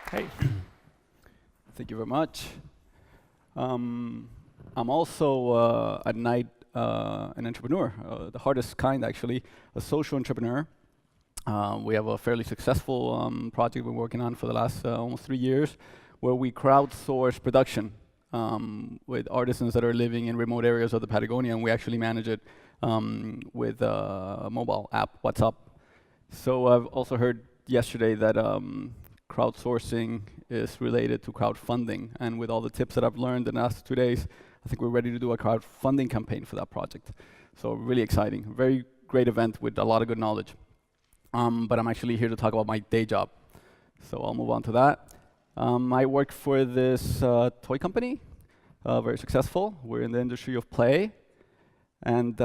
Hey, thank you very much. I'm also at night an entrepreneur, the hardest kind actually, a social entrepreneur. We have a fairly successful project we're working on for the last almost 3 years, where we crowdsource production with artisans that are living in remote areas of the Patagonia, and we actually manage it with a mobile app, WhatsApp. So I've also heard yesterday that crowdsourcing is related to crowdfunding, and with all the tips that I've learned in the last 2 days, I think we're ready to do a crowdfunding campaign for that project. So really exciting, very great event with a lot of good knowledge. But I'm actually here to talk about my day job. So I'll move on to that. I work for this toy company, very successful. We're in the industry of play. And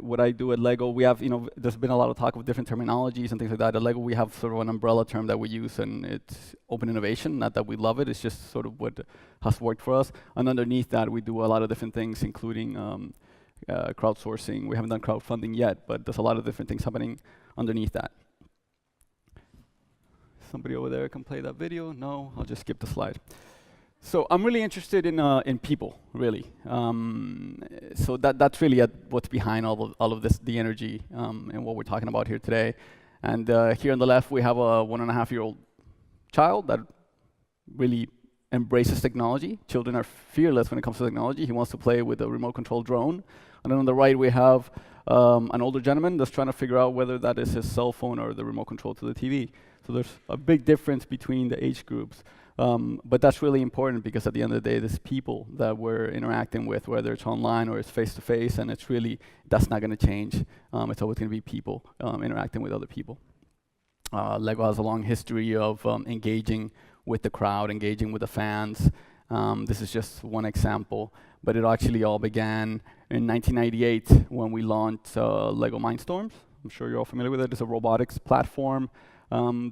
what I do at Lego, we have, there's been a lot of talk of different terminologies and things like that. At Lego, we have sort of an umbrella term that we use, and it's open innovation. Not that we love it, it's just sort of what has worked for us. And underneath that, we do a lot of different things, including crowdsourcing. We haven't done crowdfunding yet, but there's a lot of different things happening underneath that. Somebody over there can play that video? No, I'll just skip the slide. So I'm really interested in people, really. So that's really what's behind all of this, the energy, and what we're talking about here today. And here on the left, we have a 1.5-year-old child that really embraces technology. Children are fearless when it comes to technology. He wants to play with a remote control drone. And then on the right, we have an older gentleman that's trying to figure out whether that is his cell phone or the remote control to the TV. So there's a big difference between the age groups. But that's really important because at the end of the day, there's people that we're interacting with, whether it's online or it's face-to-face, and it's really, that's not going to change. It's always going to be people interacting with other people. Lego has a long history of engaging with the crowd, engaging with the fans. This is just one example, but it actually all began in 1998 when we launched Lego Mindstorms. I'm sure you're all familiar with it. It's a robotics platform.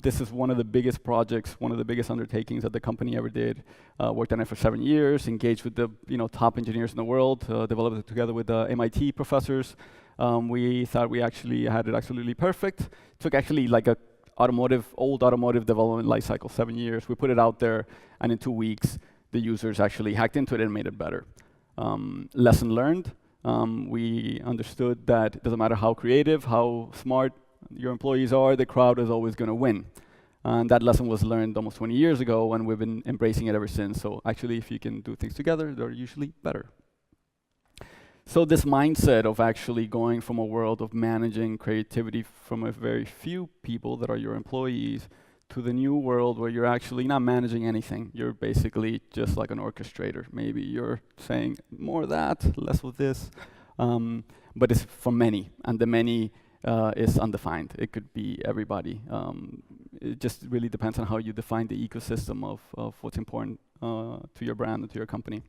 This is one of the biggest projects, one of the biggest undertakings that the company ever did. Worked on it for 7 years, engaged with the top engineers in the world, developed it together with the MIT professors. We thought we actually had it absolutely perfect. It took actually like a old automotive development life cycle, 7 years. We put it out there, and in 2 weeks, the users actually hacked into it and made it better. Lesson learned. We understood that it doesn't matter how creative, how smart your employees are, the crowd is always going to win. And that lesson was learned almost 20 years ago, and we've been embracing it ever since. So actually, if you can do things together, they're usually better. So this mindset of actually going from a world of managing creativity from a very few people that are your employees to the new world where you're actually not managing anything. You're basically just like an orchestrator. Maybe you're saying more of that, less of this, but it's for many, and the many is undefined. It could be everybody. It just really depends on how you define the ecosystem of what's important to your brand and to your company.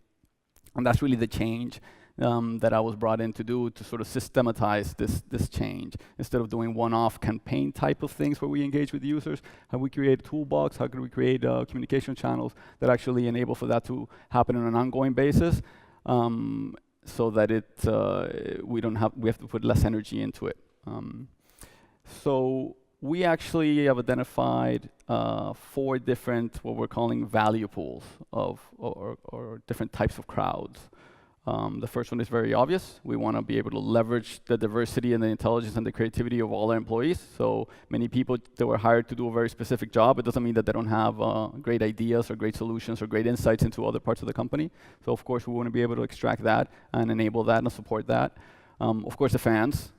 And that's really the change that I was brought in to do, to sort of systematize this change. Instead of doing one-off campaign type of things where we engage with users, how we create a toolbox, how can we create communication channels that actually enable for that to happen on an ongoing basis, so that we have to put less energy into it. So we actually have identified 4 different, what we're calling value pools or different types of crowds. The first one is very obvious. We want to be able to leverage the diversity and the intelligence and the creativity of all our employees. So many people that were hired to do a very specific job. It doesn't mean that they don't have great ideas or great solutions or great insights into other parts of the company. So of course, we want to be able to extract that and enable that and support that. Of course, the fans.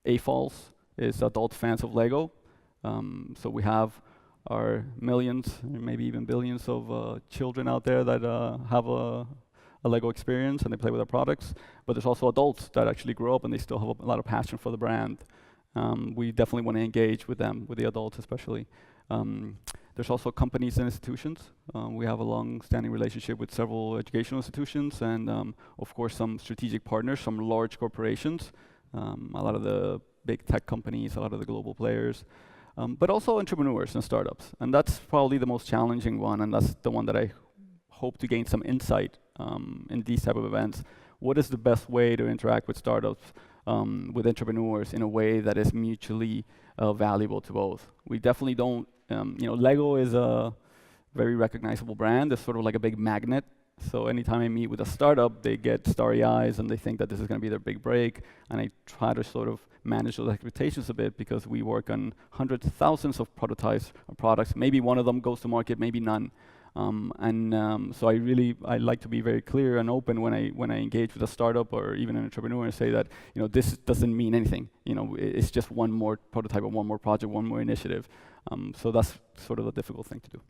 AFOLs is adult fans of Lego. So we have our millions, maybe even billions of children out there that have a Lego experience and they play with our products. But there's also adults that actually grow up and they still have a lot of passion for the brand. We definitely want to engage with them, with the adults especially. There's also companies and institutions. We have a long-standing relationship with several educational institutions and, of course, some strategic partners, some large corporations. A lot of the big tech companies, a lot of the global players, but also entrepreneurs and startups. And that's probably the most challenging one, and that's the one that I hope to gain some insight in these type of events. What is the best way to interact with startups with entrepreneurs in a way that is mutually valuable to both. We definitely don't, Lego is a very recognizable brand. It's sort of like a big magnet. So anytime I meet with a startup, they get starry eyes and they think that this is going to be their big break. And I try to sort of manage those expectations a bit, because we work on hundreds of thousands of prototypes or products. Maybe one of them goes to market, maybe none. So I like to be very clear and open when I engage with a startup or even an entrepreneur and say that this doesn't mean anything. It's just one more prototype or one more project, one more initiative. So that's sort of a difficult thing to do.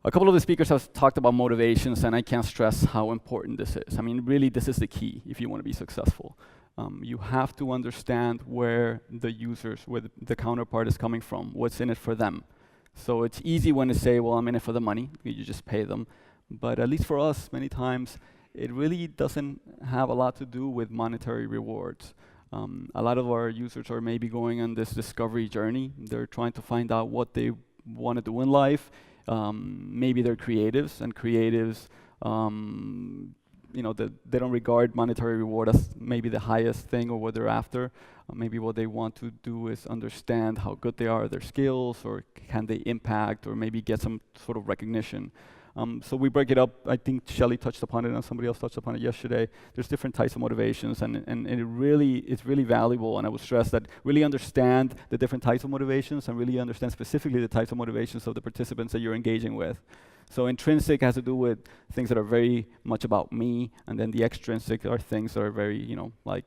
A couple of the speakers have talked about motivations, and I can't stress how important this is. I mean, really, this is the key if you want to be successful. You have to understand where the users, where the counterpart is coming from, what's in it for them. So it's easy when you say, well, I'm in it for the money, you just pay them. But at least for us, many times, it really doesn't have a lot to do with monetary rewards. A lot of our users are maybe going on this discovery journey. They're trying to find out what they want to do in life. Maybe they're creatives, and creatives, they don't regard monetary reward as maybe the highest thing or what they're after. Maybe what they want to do is understand how good they are at their skills, or can they impact, or maybe get some sort of recognition. So we break it up. I think Shelley touched upon it, and somebody else touched upon it yesterday. There's different types of motivations, and it's really valuable. And I would stress that really understand the different types of motivations, and really understand specifically the types of motivations of the participants that you're engaging with. So intrinsic has to do with things that are very much about me, and then the extrinsic are things that are very, like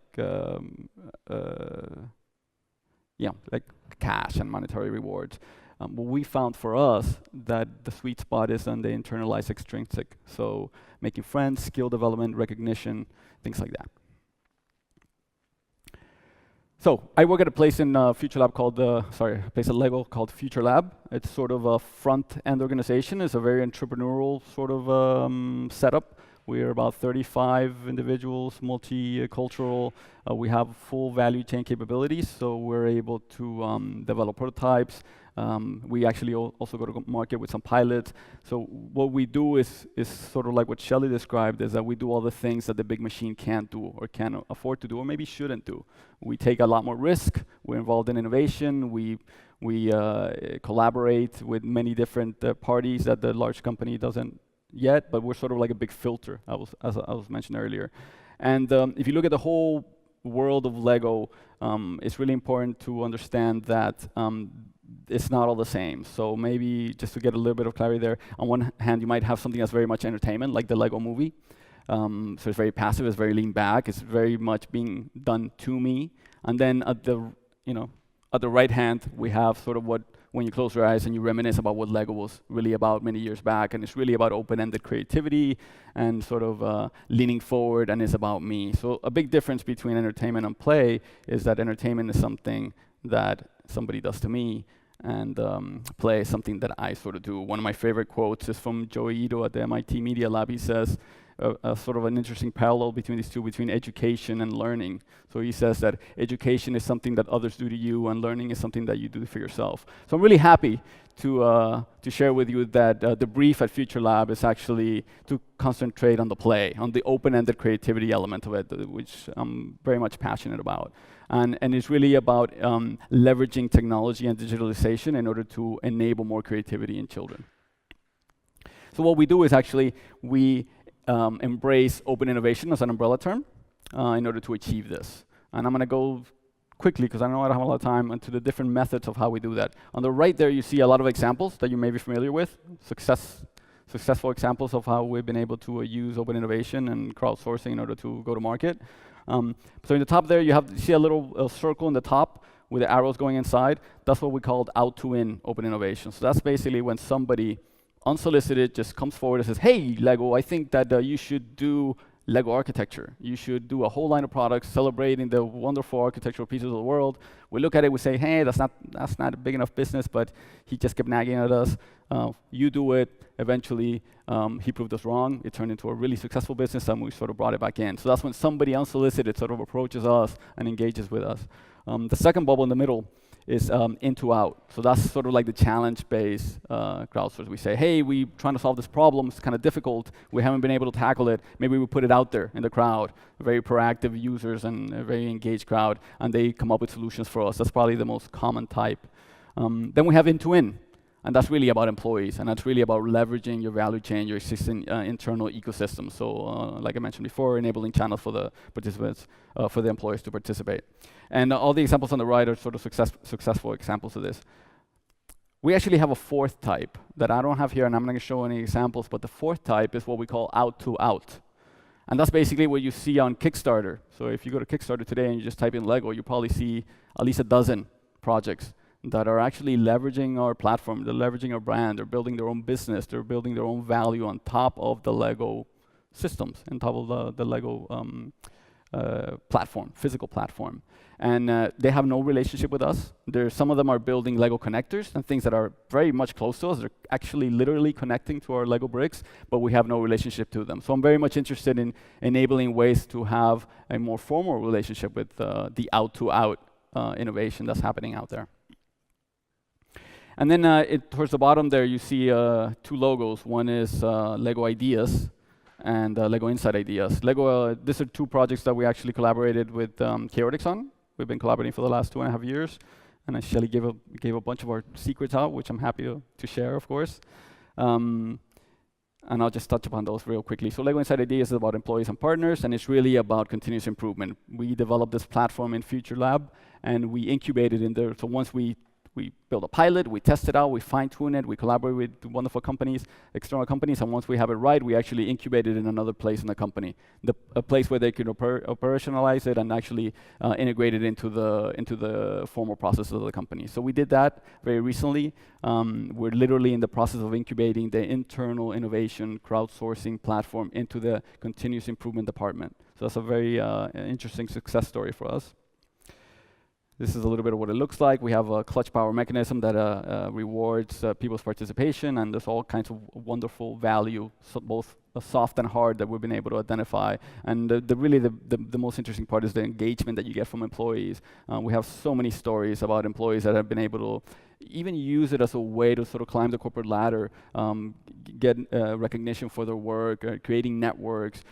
cash and monetary rewards. What we found for us that the sweet spot is on the internalized extrinsic. So making friends, skill development, recognition, things like that. So I work at a place in Future Lab called, a place at Lego called Future Lab. It's sort of a front-end organization. It's a very entrepreneurial sort of setup. We're about 35 individuals, multicultural. We have full value chain capabilities, so we're able to develop prototypes. We actually also go to market with some pilots. So what we do is sort of like what Shelley described, is that we do all the things that the big machine can't do, or can't afford to do, or maybe shouldn't do. We take a lot more risk. We're involved in innovation. We collaborate with many different parties that the large company doesn't yet, but we're sort of like a big filter, as I was mentioned earlier. And if you look at the whole world of Lego, it's really important to understand that it's not all the same. So maybe just to get a little bit of clarity there, on one hand, you might have something that's very much entertainment, like the Lego movie. So it's very passive, it's very lean back, it's very much being done to me. And then at the right hand, we have sort of what, when you close your eyes and you reminisce about what Lego was really about many years back, and it's really about open-ended creativity and sort of leaning forward, and it's about me. So a big difference between entertainment and play is that entertainment is something that somebody does to me, and play is something that I sort of do. One of my favorite quotes is from Joey Ito at the MIT Media Lab. He says, sort of an interesting parallel between these two, between education and learning. So he says that education is something that others do to you, and learning is something that you do for yourself. So I'm really happy to share with you that the brief at Future Lab is actually to concentrate on the play, on the open-ended creativity element of it, which I'm very much passionate about. And it's really about leveraging technology and digitalization in order to enable more creativity in children. So what we do is actually we embrace open innovation as an umbrella term in order to achieve this. And I'm going to go quickly, because I know I don't have a lot of time, into the different methods of how we do that. On the right there, you see a lot of examples that you may be familiar with, successful examples of how we've been able to use open innovation and crowdsourcing in order to go to market. So in the top there, you see a little circle in the top with the arrows going inside. That's what we called out-to-in open innovation. So that's basically when somebody unsolicited just comes forward and says, hey, Lego, I think that you should do Lego architecture. You should do a whole line of products celebrating the wonderful architectural pieces of the world. We look at it, we say, hey, that's not a big enough business, but he just kept nagging at us. You do it. Eventually, he proved us wrong. It turned into a really successful business, and we sort of brought it back in. So that's when somebody unsolicited sort of approaches us and engages with us. The second bubble in the middle is into out. So that's sort of like the challenge-based crowdsource. We say, hey, we're trying to solve this problem. It's kind of difficult. We haven't been able to tackle it. Maybe we put it out there in the crowd. Very proactive users and a very engaged crowd, and they come up with solutions for us. That's probably the most common type. Then we have in-to-in. And that's really about employees, and that's really about leveraging your value chain, your existing internal ecosystem. So, like I mentioned before, enabling channels for the participants, for the employees to participate. And all the examples on the right are sort of successful examples of this. We actually have a fourth type that I don't have here, and I'm not going to show any examples, but the fourth type is what we call out-to-out. And that's basically what you see on Kickstarter. So if you go to Kickstarter today and you just type in Lego, you probably see at least a dozen projects that are actually leveraging our platform, they're leveraging our brand, they're building their own business, they're building their own value on top of the Lego systems, on top of the Lego platform, physical platform. And they have no relationship with us. Some of them are building Lego connectors and things that are very much close to us. They're actually literally connecting to our Lego bricks, but we have no relationship to them. So I'm very much interested in enabling ways to have a more formal relationship with the out-to-out innovation that's happening out there. And then towards the bottom there, you see two logos. One is Lego Ideas and Lego Inside Ideas. These are two projects that we actually collaborated with Chaotix on. We've been collaborating for the last 2.5 years. And Shelly gave a bunch of our secrets out, which I'm happy to share, of course. And I'll just touch upon those real quickly. So Lego Inside Ideas is about employees and partners, and it's really about continuous improvement. We developed this platform in Future Lab, and we incubated in there. So once we build a pilot, we test it out, we fine-tune it, we collaborate with wonderful companies, external companies, and once we have it right, we actually incubate it in another place in the company, a place where they can operationalize it and actually integrate it into the formal processes of the company. So we did that very recently. We're literally in the process of incubating the internal innovation crowdsourcing platform into the continuous improvement department. So that's a very interesting success story for us. This is a little bit of what it looks like. We have a clutch power mechanism that rewards people's participation, and there's all kinds of wonderful value, so both soft and hard, that we've been able to identify. And really the most interesting part is the engagement that you get from employees. We have so many stories about employees that have been able to even use it as a way to sort of climb the corporate ladder, get recognition for their work, creating networks.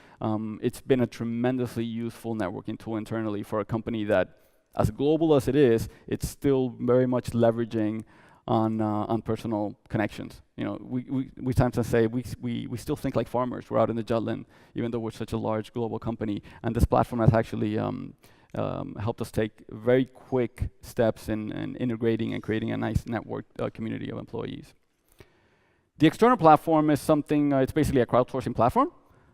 It's been a tremendously useful networking tool internally for a company that, as global as it is, it's still very much leveraging on personal connections. You know, we sometimes say we still think like farmers. We're out in the Jutland, even though we're such a large global company. And this platform has actually helped us take very quick steps in integrating and creating a nice network community of employees. The external platform is something, it's basically a crowdsourcing platform.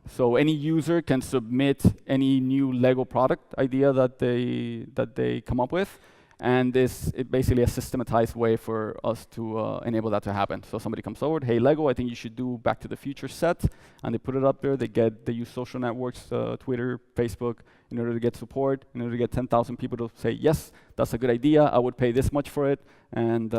So any user can submit any new Lego product idea that they come up with, and it's basically a systematized way for us to enable that to happen. So somebody comes forward, hey Lego, I think you should do Back to the Future set, and they put it up there. They use social networks, Twitter, Facebook, in order to get support, in order to get 10,000 people to say yes, that's a good idea. I would pay this much for it, and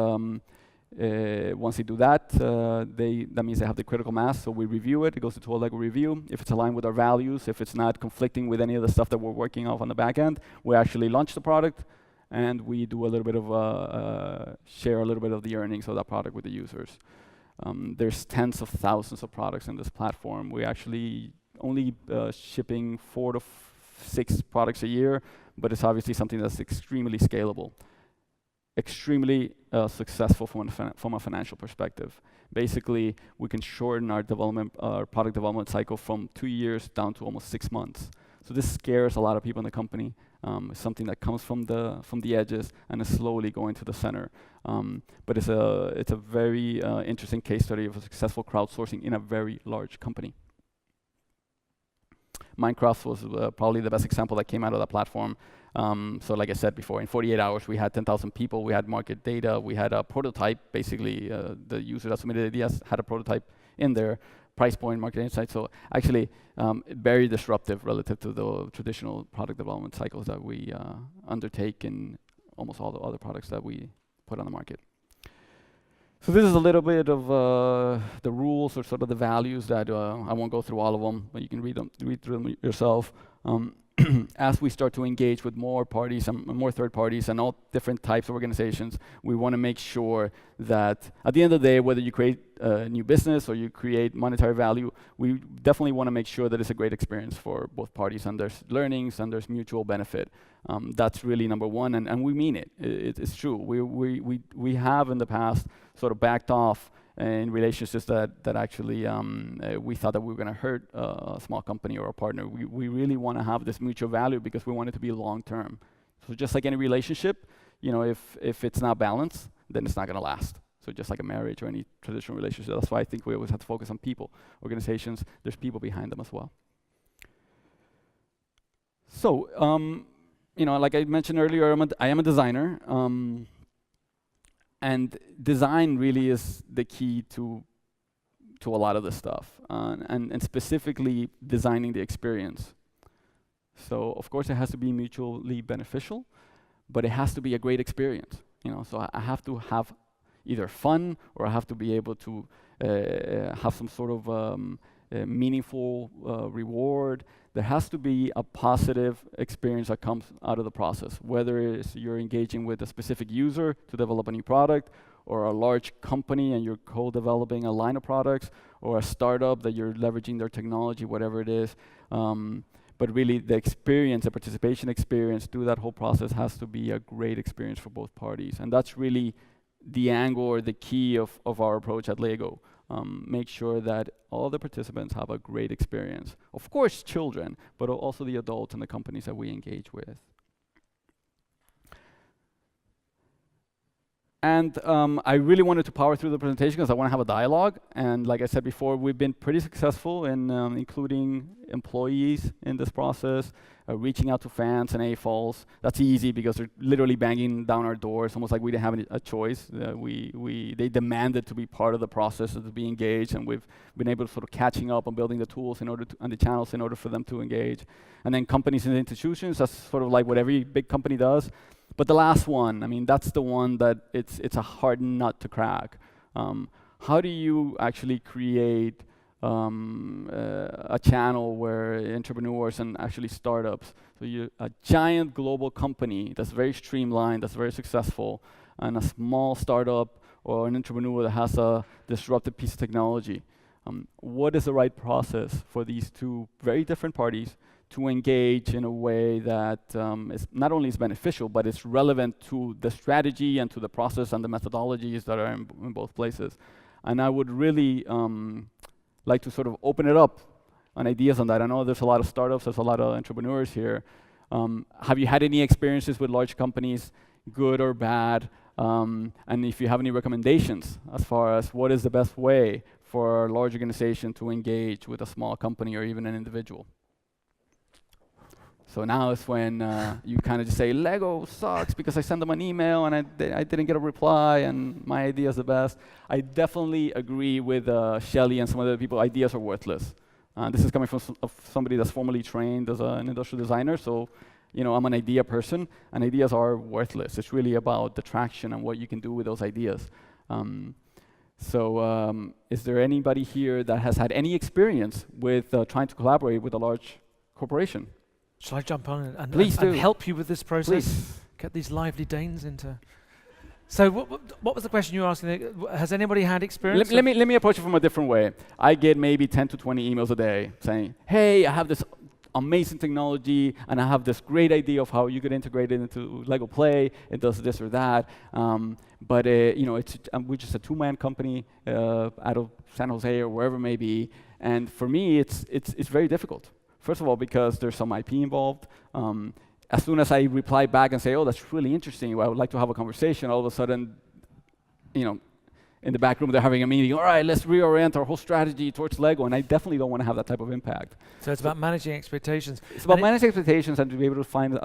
once they do that, that means they have the critical mass, so we review it. It goes into a Lego review. If it's aligned with our values, if it's not conflicting with any of the stuff that we're working off on the back end, we actually launch the product, and we do a little bit of share a little bit of the earnings of that product with the users. There's tens of thousands of products in this platform. We actually only shipping 4 to 6 products a year, but it's obviously something that's extremely scalable. Extremely successful from a financial perspective. Basically, we can shorten our product development cycle from 2 years down to almost 6 months. So this scares a lot of people in the company. It's something that comes from the edges and is slowly going to the center. But it's a very interesting case study of a successful crowdsourcing in a very large company. Minecraft was probably the best example that came out of that platform. So like I said before, in 48 hours, we had 10,000 people, we had market data, we had a prototype. Basically, the user that submitted ideas had a prototype in there, price point, market insight. So actually, very disruptive relative to the traditional product development cycles that we undertake in almost all the other products that we put on the market. So this is a little bit of the rules or sort of the values that I won't go through all of them, but you can read through them yourself. as we start to engage with more parties and more third parties and all different types of organizations, we want to make sure that at the end of the day, whether you create a new business or you create monetary value, we definitely want to make sure that it's a great experience for both parties and there's learnings and there's mutual benefit. That's really number one, and we mean it. It's true. We have in the past sort of backed off in relationships that actually we thought that we were going to hurt a small company or a partner. We really want to have this mutual value because we want it to be long term. So just like any relationship, you know, if it's not balanced, then it's not going to last. So just like a marriage or any traditional relationship, that's why I think we always have to focus on people. Organizations, there's people behind them as well. So, you know, like I mentioned earlier, I am a designer. And design really is the key to a lot of this stuff, and specifically designing the experience. So of course it has to be mutually beneficial, but it has to be a great experience. You know, so I have to have either fun or I have to be able to have some sort of meaningful reward. There has to be a positive experience that comes out of the process, whether it's you're engaging with a specific user to develop a new product, or a large company and you're co-developing a line of products, or a startup that you're leveraging their technology, whatever it is. But really the experience, the participation experience through that whole process has to be a great experience for both parties. And that's really the angle or the key of our approach at Lego. Make sure that all the participants have a great experience. Of course, children, but also the adults and the companies that we engage with. And I really wanted to power through the presentation because I want to have a dialogue. And like I said before, we've been pretty successful in including employees in this process, reaching out to fans and AFOLs. That's easy because they're literally banging down our doors, almost like we didn't have a choice. They demanded to be part of the process and to be engaged, and we've been able to sort of catching up on building the tools in order to, and the channels in order for them to engage. And then companies and institutions, that's sort of like what every big company does. But the last one, I mean, that's the one that it's a hard nut to crack. How do you actually create a channel where entrepreneurs and actually startups, so a giant global company that's very streamlined, that's very successful, and a small startup or an entrepreneur that has a disruptive piece of technology. What is the right process for these two very different parties to engage in a way that is not only is beneficial, but it's relevant to the strategy and to the process and the methodologies that are in both places? And I would really like to sort of open it up on ideas on that. I know there's a lot of startups, there's a lot of entrepreneurs here. Have you had any experiences with large companies, good or bad? And if you have any recommendations as far as what is the best way for a large organization to engage with a small company or even an individual? So now is when you kind of just say, Lego sucks because I sent them an email and I didn't get a reply and my idea is the best. I definitely agree with Shelley and some other people, ideas are worthless. This is coming from somebody that's formally trained as an industrial designer, so you know, I'm an idea person, and ideas are worthless. It's really about the traction and what you can do with those ideas. Is there anybody here that has had any experience with trying to collaborate with a large corporation? Shall I jump on and help you with this process? Please. Get these lively Danes into... So what was the question you were asking? Has anybody had experience? Let me approach it from a different way. I get maybe 10 to 20 emails a day saying, hey, I have this amazing technology and I have this great idea of how you could integrate it into Lego Play. It does this or that. But you know, we're just a two-man company out of San Jose or wherever it may be. And for me, it's very difficult. First of all, because there's some IP involved. As soon as I reply back and say, oh, that's really interesting, I would like to have a conversation, all of a sudden, you know, in the back room, they're having a meeting. All right, let's reorient our whole strategy towards Lego. And I definitely don't want to have that type of impact. So it's about managing expectations. It's about managing expectations and to be able to find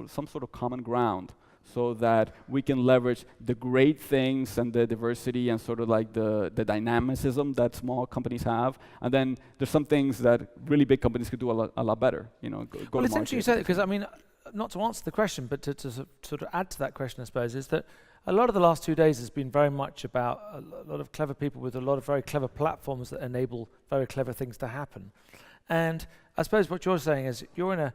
some sort of common ground so that we can leverage the great things and the diversity and sort of like the dynamicism that small companies have. And then there's some things that really big companies could do a lot better. You know, well, it's interesting you say that, because I mean, not to answer the question, but to sort of add to that question, I suppose, is that a lot of the last 2 days has been very much about a lot of clever people with a lot of very clever platforms that enable very clever things to happen. And I suppose what you're saying is you're in a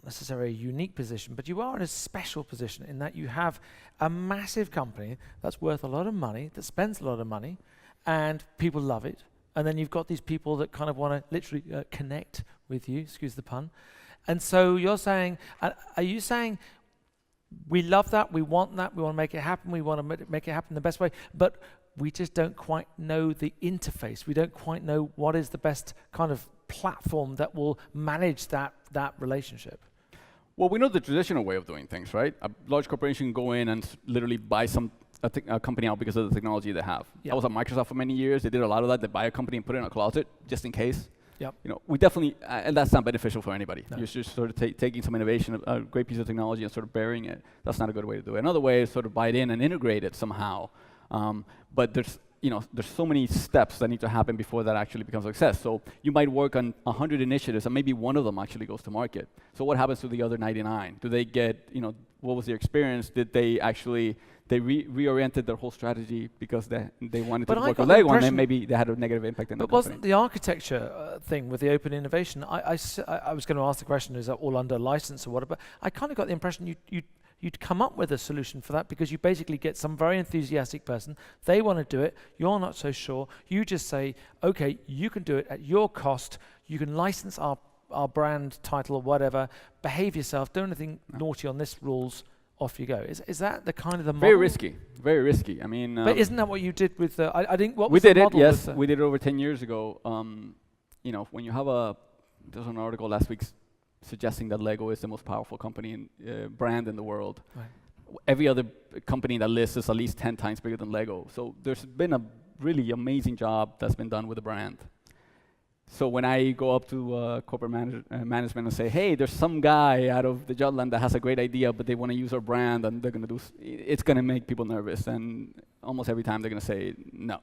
necessarily a unique position, but you are in a special position in that you have a massive company that's worth a lot of money, that spends a lot of money, and people love it. And then you've got these people that kind of want to literally connect with you, excuse the pun. And so you're saying, are you saying, we love that, we want to make it happen, we want to make it happen the best way, but we just don't quite know the interface. We don't quite know what is the best kind of platform that will manage that relationship. Well, we know the traditional way of doing things, right? A large corporation can go in and literally buy a company out because of the technology they have. Yep. I was at Microsoft for many years. They did a lot of that. They buy a company and put it in a closet just in case. Yep. You know, we definitely, and that's not beneficial for anybody. No. You're just sort of taking some innovation, a great piece of technology, and sort of burying it. That's not a good way to do it. Another way is sort of buy it in and integrate it somehow. But there's so many steps that need to happen before that actually becomes a success. So you might work on 100 initiatives, and maybe one of them actually goes to market. So what happens to the other 99? Do they get, what was their experience? Did they actually, reoriented their whole strategy because they wanted to work with Lego, and then maybe they had a negative impact in the company. But wasn't the architecture thing with the open innovation, I was going to ask the question, is that all under license or whatever? I kind of got the impression you'd come up with a solution for that because you basically get some very enthusiastic person, they want to do it, you're not so sure, you just say, okay, you can do it at your cost, you can license our brand title or whatever, behave yourself, do anything naughty on this rules, off you go. Is that the kind of the model? Very risky. I mean, but isn't that what you did with the? I think what we did it. Yes, we did it over 10 years ago. When you have there's an article last week suggesting that Lego is the most powerful company and brand in the world. Right. Every other company that lists is at least 10 times bigger than Lego. So there's been a really amazing job that's been done with the brand. So when I go up to corporate management and say, hey, there's some guy out of the Jutland that has a great idea, but they want to use our brand, and they're going to do, it's going to make people nervous. And almost every time they're going to say, no.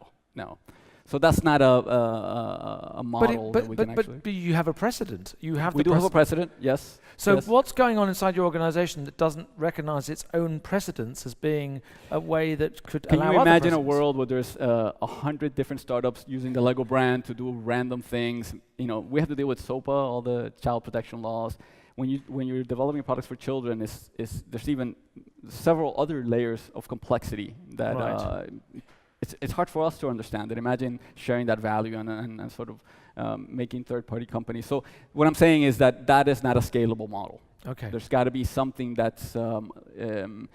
So that's not a model that we can actually. But you have a precedent. We do have a precedent, yes. So what's going on inside your organization that doesn't recognize its own precedents as being a way that could allow other Can you imagine a precedents? world where there's 100 different startups using the Lego brand to do random things? We have to deal with SOPA, all the child protection laws. When you're developing products for children, there's even several other layers of complexity that right. It's hard for us to understand. And imagine sharing that value and sort of making third-party companies. So what I'm saying is that is not a scalable model. Okay. There's got to be something that's and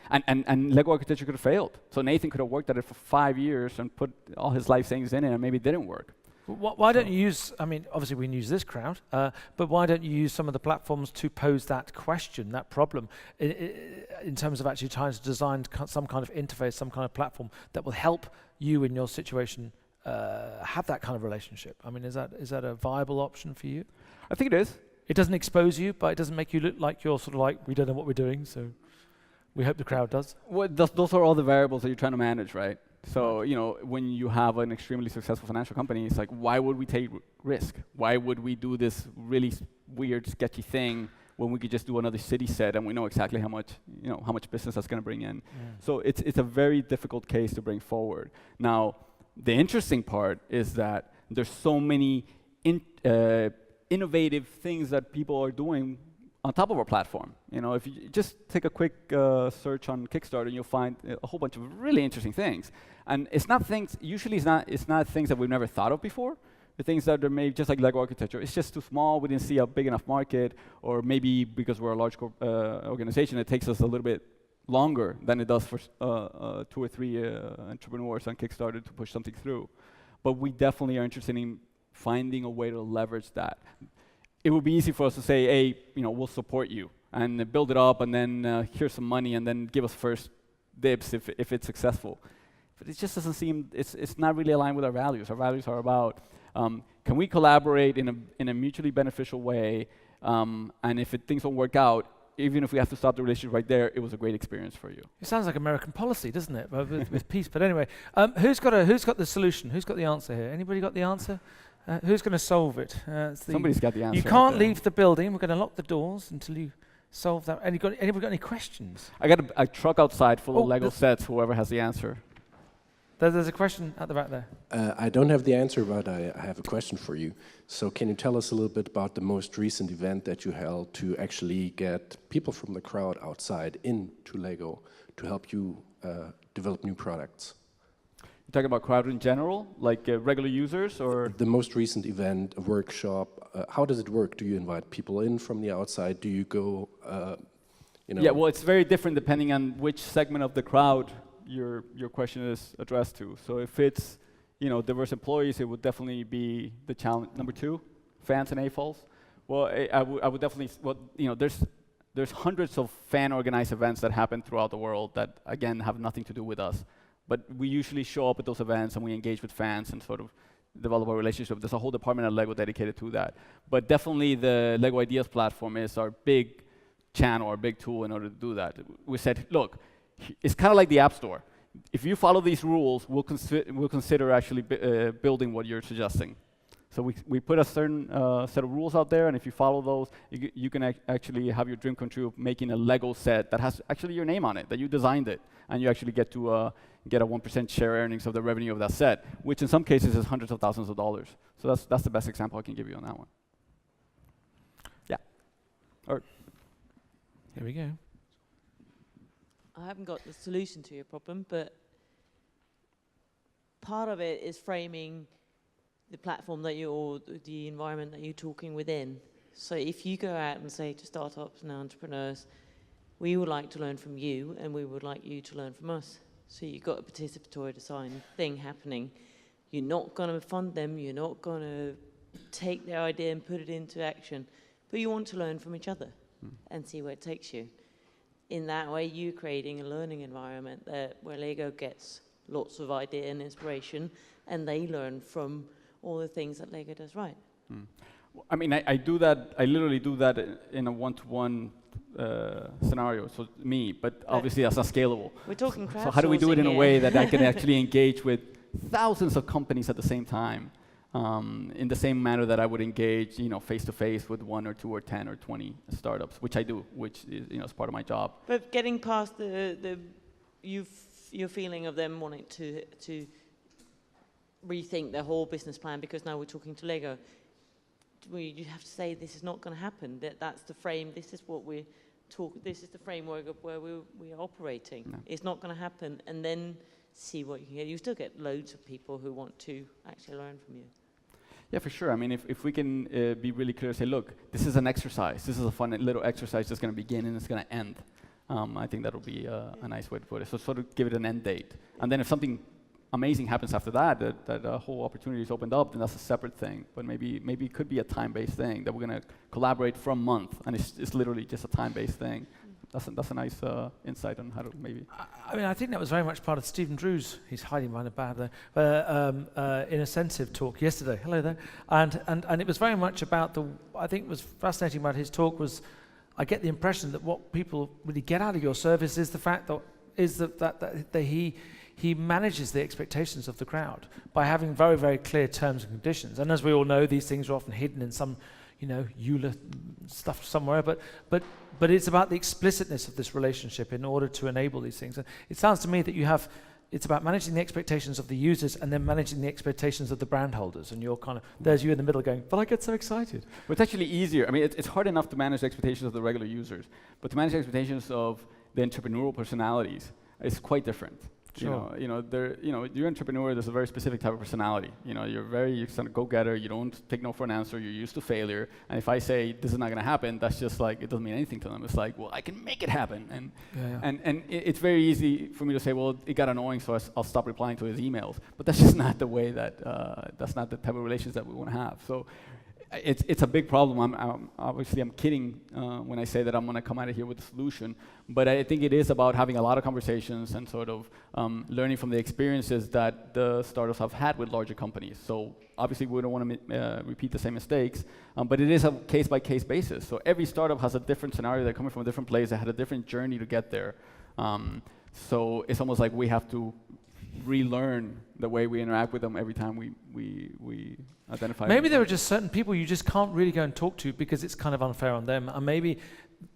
Lego architecture could have failed. So Nathan could have worked at it for 5 years and put all his life savings in it, and maybe it didn't work. Why don't you use, I mean, obviously we can use this crowd, but why don't you use some of the platforms to pose that question, that problem, in terms of actually trying to design some kind of interface, some kind of platform that will help you in your situation have that kind of relationship? I mean, is that a viable option for you? I think it is. It doesn't expose you, but it doesn't make you look like you're sort of like, we don't know what we're doing, so we hope the crowd does. Well, those are all the variables that you're trying to manage, right? So, when you have an extremely successful financial company, it's like, why would we take risk? Why would we do this really weird, sketchy thing when we could just do another city set and we know exactly how much business that's going to bring in? Yeah. So it's a very difficult case to bring forward. Now, the interesting part is that there's so many innovative things that people are doing on top of our platform. If you just take a quick search on Kickstarter, you'll find a whole bunch of really interesting things. And it's not things that we've never thought of before. The things that are made just like Lego architecture. It's just too small. We didn't see a big enough market, or maybe because we're a large organization, it takes us a little bit longer than it does for 2 or 3 entrepreneurs on Kickstarter to push something through. But we definitely are interested in finding a way to leverage that. It would be easy for us to say, hey, we'll support you and build it up, and then here's some money, and then give us first dibs if it's successful. But it just doesn't seem, it's not really aligned with our values. Our values are about, can we collaborate in a mutually beneficial way, and if things don't work out, even if we have to stop the relationship right there, it was a great experience for you. It sounds like American policy, doesn't it, with peace? But anyway, who's got the solution? Who's got the answer here? Anybody got the answer? Who's going to solve it? Somebody's got the answer. You can't leave the building. We're going to lock the doors until you solve that. Anybody got any questions? I got a truck outside full of Lego sets. Whoever has the answer. There's a question at the back there. I don't have the answer, but I have a question for you. So can you tell us a little bit about the most recent event that you held to actually get people from the crowd outside into Lego to help you develop new products? You're talking about crowd in general, like regular users, or? The most recent event, a workshop, how does it work? Do you invite people in from the outside? Do you go, you know? Yeah, well, it's very different depending on which segment of the crowd your question is addressed to. So if it's, you know, diverse employees, it would definitely be the challenge. Number 2, fans and AFOLs. Well, I would definitely, well, you know, there's hundreds of fan-organized events that happen throughout the world that, again, have nothing to do with us. But we usually show up at those events and we engage with fans and sort of develop a relationship. There's a whole department at Lego dedicated to that. But definitely the Lego Ideas platform is our big channel, our big tool in order to do that. We said, look, it's kind of like the App Store. If you follow these rules, we'll consider actually building what you're suggesting. So we put a certain set of rules out there, and if you follow those, you can actually have your dream come true of making a Lego set that has actually your name on it, that you designed it, and you actually get to get a 1% share earnings of the revenue of that set, which in some cases is hundreds of thousands of dollars. So that's the best example I can give you on that one. Yeah. Or here we go. I haven't got the solution to your problem, but part of it is framing the platform that or the environment that you're talking within. So if you go out and say to startups and entrepreneurs, we would like to learn from you and we would like you to learn from us. So you've got a participatory design thing happening. You're not going to fund them, you're not going to take their idea and put it into action, but you want to learn from each other and see where it takes you. In that way, you're creating a learning environment where Lego gets lots of idea and inspiration, and they learn from all the things that Lego does right. I mean, I do that. I literally do that in a one-to-one scenario. So me, but obviously that's not scalable. We're talking crowdsourcing. So how do we do it in a way that I can actually actually engage with thousands of companies at the same time, in the same manner that I would engage, you know, face-to-face with 1 or 2 or 10 or 20 startups, which I do, which is, you know, is part of my job. But getting past your feeling of them wanting to rethink their whole business plan because now we're talking to Lego. You have to say this is not going to happen. That's the frame. This is what we're talking. This is the framework of where we are operating. No. It's not going to happen, and then see what you can get. You still get loads of people who want to actually learn from you. Yeah, for sure. I mean, if we can be really clear, say, look, this is an exercise. This is a fun little exercise that's going to begin and it's going to end. I think that'll be a nice way to put it. So sort of give it an end date, and then if something amazing happens after that a whole opportunity is opened up, then that's a separate thing. But maybe it could be a time-based thing that we're going to collaborate for a month, and it's literally just a time-based thing. That's a nice insight on how to maybe. I mean, I think that was very much part of Stephen Drew's. He's hiding behind a bad there. Innocentive talk yesterday. Hello there. And it was very much about I think was fascinating about his talk was, I get the impression that what people really get out of your service is the fact that he manages the expectations of the crowd by having very, very clear terms and conditions. And as we all know, these things are often hidden in some, you know, EULA stuff somewhere. But it's about the explicitness of this relationship in order to enable these things. And it sounds to me that it's about managing the expectations of the users and then managing the expectations of the brand holders. And you're kind of, there's you in the middle going, but I get so excited. Well, it's actually easier. I mean, it's hard enough to manage the expectations of the regular users, but to manage the expectations of the entrepreneurial personalities is quite different. Sure. You're an entrepreneur. There's a very specific type of personality. You know, you're kind of go-getter. You don't take no for an answer. You're used to failure. And if I say this is not going to happen, that's just like it doesn't mean anything to them. It's like, well, I can make it happen. And it's very easy for me to say, well, it got annoying, so I'll stop replying to his emails. But that's just not the way that's not the type of relations that we want to have. So. It's a big problem. I'm kidding when I say that I'm going to come out of here with a solution, but I think it is about having a lot of conversations and sort of learning from the experiences that the startups have had with larger companies. So obviously we don't want to repeat the same mistakes, but it is a case-by-case basis. So every startup has a different scenario. They're coming from a different place. They had a different journey to get there. So it's almost like we have to relearn the way we interact with them every time we identify. Maybe there are just certain people you just can't really go and talk to because it's kind of unfair on them. And maybe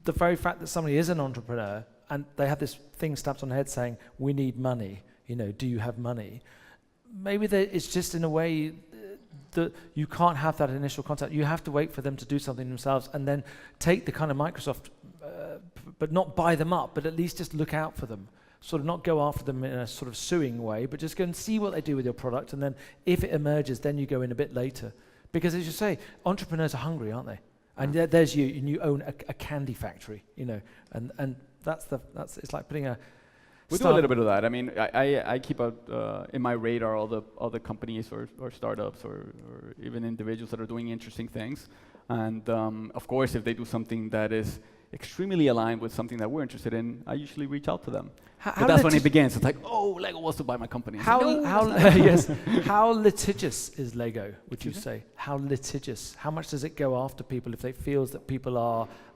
the very fact that somebody is an entrepreneur and they have this thing stamped on their head saying, we need money, you know, do you have money? Maybe it's just in a way that you can't have that initial contact. You have to wait for them to do something themselves and then take the kind of Microsoft, but not buy them up, but at least just look out for them. Sort of not go after them in a sort of suing way, but just go and see what they do with your product, and then if it emerges, then you go in a bit later. Because as you say, entrepreneurs are hungry, aren't they? And there's you, and you own a candy factory, you know, and that's it's like putting a. We do a little bit of that. I mean, I keep out in my radar all the other companies or startups or even individuals that are doing interesting things, and of course, if they do something that is extremely aligned with something that we're interested in, I usually reach out to them. But that's when it begins. It's like, oh, Lego wants to buy my company. Yes. How litigious is Lego, would you say? How litigious? How much does it go after people if it feels that people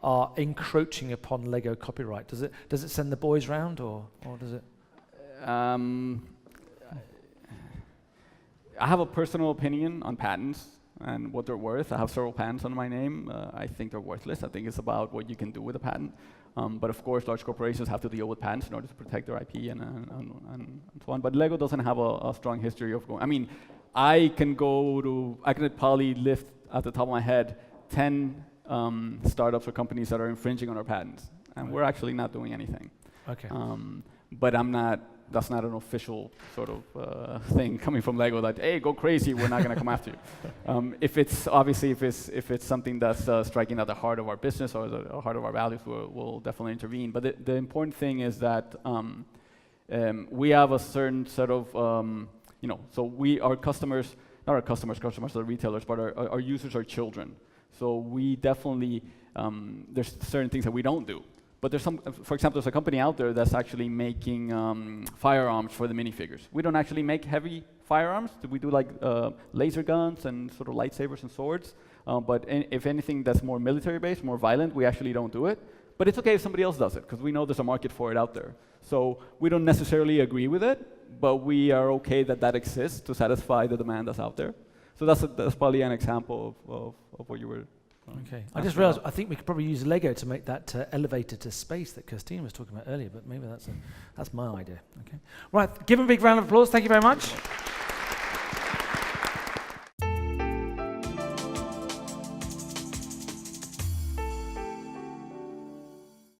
are encroaching upon Lego copyright? Does it send the boys round, or does it? I have a personal opinion on patents and what they're worth. I have several patents on my name. I think they're worthless. I think it's about what you can do with a patent. But of course, large corporations have to deal with patents in order to protect their IP and so on. But Lego doesn't have a strong history of going. I mean, I can probably lift at the top of my head 10 startups or companies that are infringing on our patents, and we're actually not doing anything. Okay. But that's not an official sort of thing coming from Lego that, hey, go crazy, we're not going to come after you. If it's something that's striking at the heart of our business or the heart of our values, we'll definitely intervene. But the important thing is that we have a certain set of, so our customers, not our customers are retailers, but our users are children. So we definitely, there's certain things that we don't do. But there's for example, there's a company out there that's actually making firearms for the minifigures. We don't actually make heavy firearms. We do like laser guns and sort of lightsabers and swords. But if anything that's more military-based, more violent, we actually don't do it. But it's okay if somebody else does it, because we know there's a market for it out there. So we don't necessarily agree with it, but we are okay that exists to satisfy the demand that's out there. So that's probably an example of what you were. Okay. I just realised I think we could probably use Lego to make that elevator to space that Kirstine was talking about earlier, but maybe that's my idea. Okay. Right. Give him a big round of applause. Thank you very much.